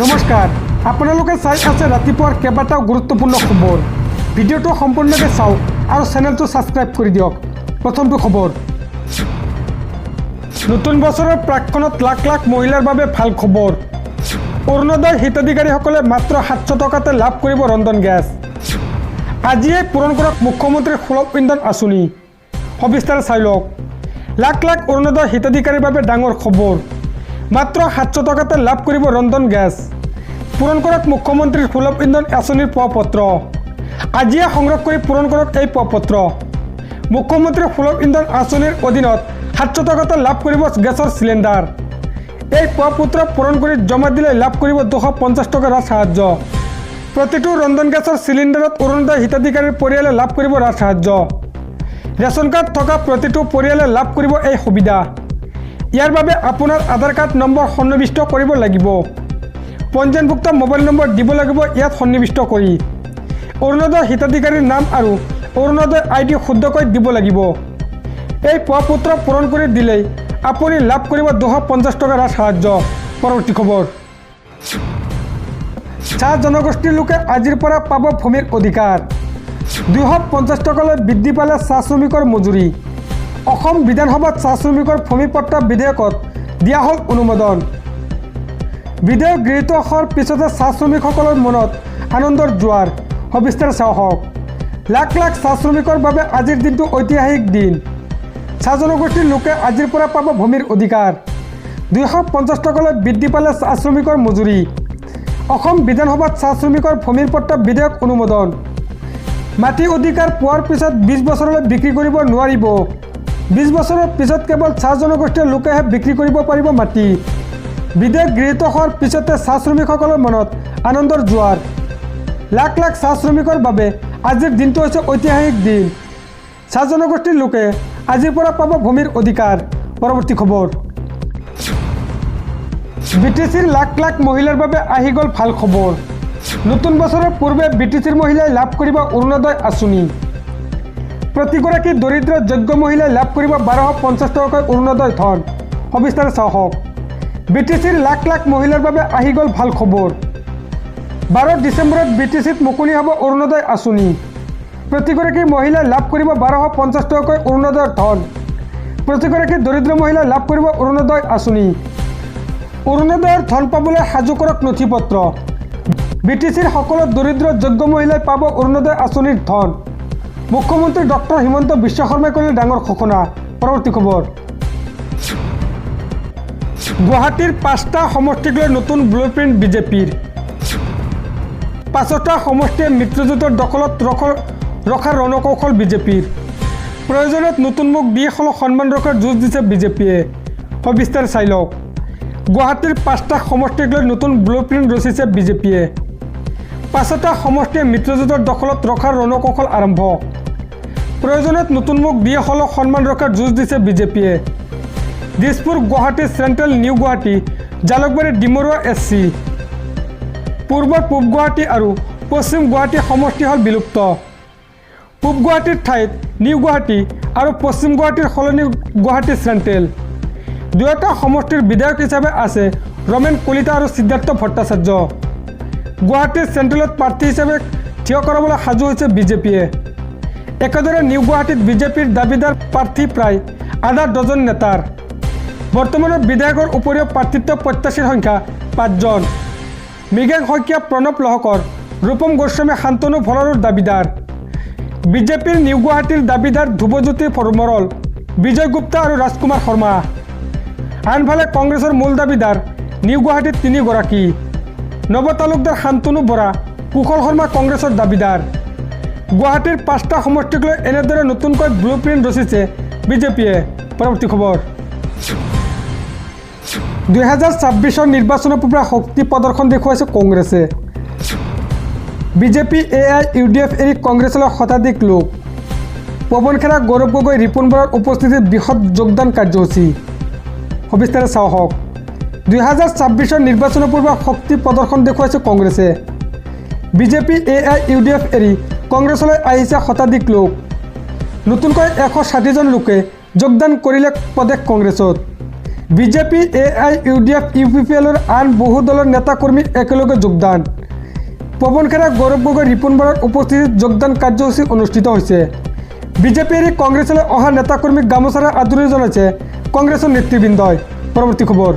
নমস্কাৰ, আপোনালোকে চাই আছে ৰাতিপুৱাৰ কেইবাটাও গুৰুত্বপূৰ্ণ খবৰ। ভিডিঅ'টো সম্পূৰ্ণকৈ চাওক আৰু চেনেলটো ছাবস্ক্ৰাইব কৰি দিয়ক। প্ৰথমটো খবৰ, নতুন বছৰৰ প্ৰাক্ক্ষণত লাখ লাখ মহিলাৰ বাবে ভাল খবৰ। অৰুণোদয় হিতাধিকাৰীসকলে মাত্ৰ 700 টকাতে লাভ কৰিব ৰন্ধন গেছ। আজিয়েই পূৰণ কৰক মুখ্যমন্ত্ৰীৰ সুলভ ইন্ধন আঁচনি। সবিস্তাৰে চাই লওক। লাখ লাখ অৰুণোদয় হিতাধিকাৰীৰ বাবে ডাঙৰ খবৰ। মাত্ৰ 700 টকাতে লাভ কৰিব ৰন্ধন গেছ। পূৰণ কৰক মুখ্যমন্ত্ৰীৰ সুলভ ইন্ধন আঁচনিৰ প্ৰপত্ৰ। আজিয়ে সংগ্ৰহ কৰি পূৰণ কৰক এই প্ৰপত্ৰ। মুখ্যমন্ত্ৰীৰ সুলভ ইন্ধন আঁচনিৰ অধীনত 700 টকাতে লাভ কৰিব গেছৰ চিলিণ্ডাৰ। এই প্ৰপত্ৰ পূৰণ কৰি জমা দিলে লাভ কৰিব 250 টকা ৰাজ সাহায্য। প্ৰতিটো ৰন্ধন গেছৰ চিলিণ্ডাৰত অৰুণোদয় হিতাধিকাৰীৰ পৰিয়ালে লাভ কৰিব ৰাজ সাহায্য। ৰেচন কাৰ্ড থকা প্ৰতিটো পৰিয়ালে লাভ কৰিব এই সুবিধা। ইয়াৰ বাবে আপোনাৰ আধাৰ কাৰ্ড নম্বৰ সন্নিৱিষ্ট কৰিব লাগিব। পঞ্জীয়নভুক্ত মোবাইল নম্বৰ দিব লাগিব ইয়াত সন্নিৱিষ্ট কৰি। অৰুণোদয় হিতাধিকাৰীৰ নাম আৰু অৰুণোদয় ID শুদ্ধকৈ দিব লাগিব। এই প্ৰপত্ৰ পূৰণ কৰি দিলেই আপুনি লাভ কৰিব 250 টকা ৰাজ সাহায্য। পৰৱৰ্তী খবৰ, চাহ জনগোষ্ঠীৰ লোকে আজিৰ পৰা পাব ভূমিৰ অধিকাৰ। 250 টকালৈ বৃদ্ধি পালে চাহ শ্ৰমিকৰ মজুৰি। অসম বিধানসভাত চাহ শ্ৰমিকৰ ভূমিপট্টা বিধেয়কত দিয়া হ'ল অনুমোদন। বিধেয়ক গৃহীত হোৱাৰ পিছতে চাহ শ্ৰমিকসকলৰ মনত আনন্দৰ জোৱাৰ। সবিস্তাৰে চাওক। লাখ লাখ চাহ শ্ৰমিকৰ বাবে আজিৰ দিনটো ঐতিহাসিক দিন। চাহ জনগোষ্ঠীৰ লোকে আজিৰ পৰা পাব ভূমিৰ অধিকাৰ। 250 টকালৈ বৃদ্ধি পালে চাহ শ্ৰমিকৰ মজুৰি। অসম বিধানসভাত চাহ শ্ৰমিকৰ ভূমিৰ পট্টা বিধেয়ক অনুমোদন। মাটি অধিকাৰ পোৱাৰ পিছত 20 বছৰলৈ বিক্ৰী কৰিব নোৱাৰিব। 20 বছৰৰ পিছত কেৱল চাহ জনগোষ্ঠীৰ লোকেহে বিক্ৰী কৰিব পাৰিব মাটি। বিধেয়ক গৃহীত হোৱাৰ পিছতে চাহ শ্ৰমিকসকলৰ মনত আনন্দৰ জোৱাৰ। লাখ লাখ চাহ শ্ৰমিকৰ বাবে আজিৰ দিনটো হৈছে ঐতিহাসিক দিন। চাহ জনগোষ্ঠীৰ লোকে আজিৰ পৰা পাব ভূমিৰ অধিকাৰ। পৰৱৰ্তী খবৰ, BTCৰ লাখ লাখ মহিলাৰ বাবে আহি গ'ল ভাল খবৰ। নতুন বছৰৰ পূৰ্বে BTCৰ মহিলাই লাভ কৰিব অৰুণোদয় আঁচনি। প্ৰতিগৰাকী দৰিদ্ৰ যোগ্য মহিলাই লাভ কৰিব 1250 টকাকৈ অৰুণোদয় ধন। সবিস্তাৰে চাওক। BTCৰ লাখ লাখ মহিলাৰ বাবে আহি গ'ল ভাল খবৰ। 12 ডিচেম্বৰত BTCত মুকলি হ'ব অৰুণোদয় আঁচনি। প্ৰতিগৰাকী মহিলাই লাভ কৰিব 1250 টকাকৈ অৰুণোদয়ৰ ধন। প্ৰতিগৰাকী দৰিদ্ৰ মহিলাই লাভ কৰিব অৰুণোদয় আঁচনি। অৰুণোদয়ৰ ধন পাবলৈ সাজু কৰক নথি পত্ৰ। BTCৰ সকলো দৰিদ্ৰ যোগ্য মহিলাই পাব অৰুণোদয় আঁচনিৰ ধন। মুখ্যমন্ত্ৰী ডক্টৰ হিমন্ত বিশ্ব শৰ্মাই কৰিলে ডাঙৰ ঘোষণা। পৰৱৰ্তী খবৰ, গুৱাহাটীৰ 5টা সমষ্টিক লৈ নতুন ব্লুপ্ৰিণ্ট বিজেপিৰ। 5টা সমষ্টিয়ে মিত্ৰজোঁটৰ দখলত ৰখাৰ ৰণকৌশল বিজেপিৰ। প্ৰয়োজনত নতুন মুখ দি হলেও সন্মান ৰখাৰ যুঁজ দিছে বিজেপিয়ে। সবিস্তাৰে চাই লওক। গুৱাহাটীৰ 5টা সমষ্টিক লৈ নতুন ব্লুপ্ৰিণ্ট ৰচিছে বিজেপিয়ে। 5টা সমষ্টিয়ে মিত্ৰজোঁটৰ দখলত ৰখাৰ ৰণকৌশল আৰম্ভ। প্ৰয়োজনত নতুন মুখ দি হলেও সন্মান ৰখাৰ যুঁজ দিছে বিজেপিয়ে। Dispur, Guwahati central, new Guwahati, Jalukbari, Dimarua SC। পূৰ্বৰ পূব গুৱাহাটী আৰু পশ্চিম গুৱাহাটী সমষ্টি হ'ল বিলুপ্ত। পূব গুৱাহাটীৰ ঠাইত নিউ গুৱাহাটী আৰু পশ্চিম গুৱাহাটীৰ সলনি গুৱাহাটী চেণ্ট্ৰেল। দুয়োটা সমষ্টিৰ বিধায়ক হিচাপে আছে ৰমেন কলিতা আৰু সিদ্ধাৰ্থ ভট্টাচাৰ্য। গুৱাহাটীৰ চেণ্ট্ৰেলত প্ৰাৰ্থী হিচাপে থিয় কৰাবলৈ সাজু হৈছে বিজেপিয়ে। একেদৰে নিউ গুৱাহাটীত বিজেপিৰ দাবীদাৰ প্ৰাৰ্থী প্ৰায় আধা ডজন নেতাৰ। বৰ্তমানৰ বিধায়কৰ উপৰিও প্ৰাৰ্থিত্ব প্ৰত্যাশীৰ সংখ্যা 5জন। মৃগেন শইকীয়া, প্ৰণৱ লহকৰ, ৰূপম গোস্বামী, শান্তনু ভৰাৰৰ দাবীদাৰ। বিজেপিৰ নিউ গুৱাহাটীৰ দাবীদাৰ ধ্ৰুৱজ্যোতি মৰল, বিজয় গুপ্তা আৰু ৰাজকুমাৰ শৰ্মা। আনফালে কংগ্ৰেছৰ মূল দাবীদাৰ নিউ গুৱাহাটীত 3গৰাকী। নৱ তালুকদাৰ, শান্তনু বৰা, কুশল শৰ্মা কংগ্ৰেছৰ দাবীদাৰ। গুৱাহাটীৰ 5টা সমষ্টিক লৈ এনেদৰে নতুনকৈ ব্লুপ্ৰিণ্ট ৰচিছে বিজেপিয়ে। পৰৱৰ্তী খবৰ, 2026 নিৰ্বাচনৰ পূৰ্বে শক্তি প্ৰদৰ্শন দেখুৱাইছে কংগ্ৰেছে। বিজেপি, AIUDF এৰি কংগ্ৰেছলৈ শতাধিক লোক। পৱন খেৰা, গৌৰৱ গগৈ, ৰিপুণ বৰাৰ উপস্থিতিত বৃহৎ যোগদান কাৰ্যসূচী। সবিস্তাৰে চাওক। 2026 নিৰ্বাচনৰ পূৰ্বে শক্তি প্ৰদৰ্শন দেখুৱাইছে কংগ্ৰেছে। বিজেপি, AIUDF এৰি কংগ্ৰেছলৈ আহিছে শতাধিক লোক। নতুনকৈ 160জন লোকে যোগদান কৰিলে প্ৰদেশ কংগ্ৰেছত। বিজেপি AIUDF UPPLৰ আন বহু দলৰ নেতাকৰ্মী একেলগে যোগদান পৱন খেৰা গৌৰৱ গগৈ ৰিপুণ বৰাৰ উপস্থিতিত যোগদান কাৰ্যসূচী অনুষ্ঠিত হৈছে বিজেপি এৰি কংগ্ৰেছলৈ অহা নেতাকৰ্মীক গামোচাৰে আদৰণি জনাইছে কংগ্ৰেছৰ নেতৃবৃন্দই পৰৱৰ্তী খবৰ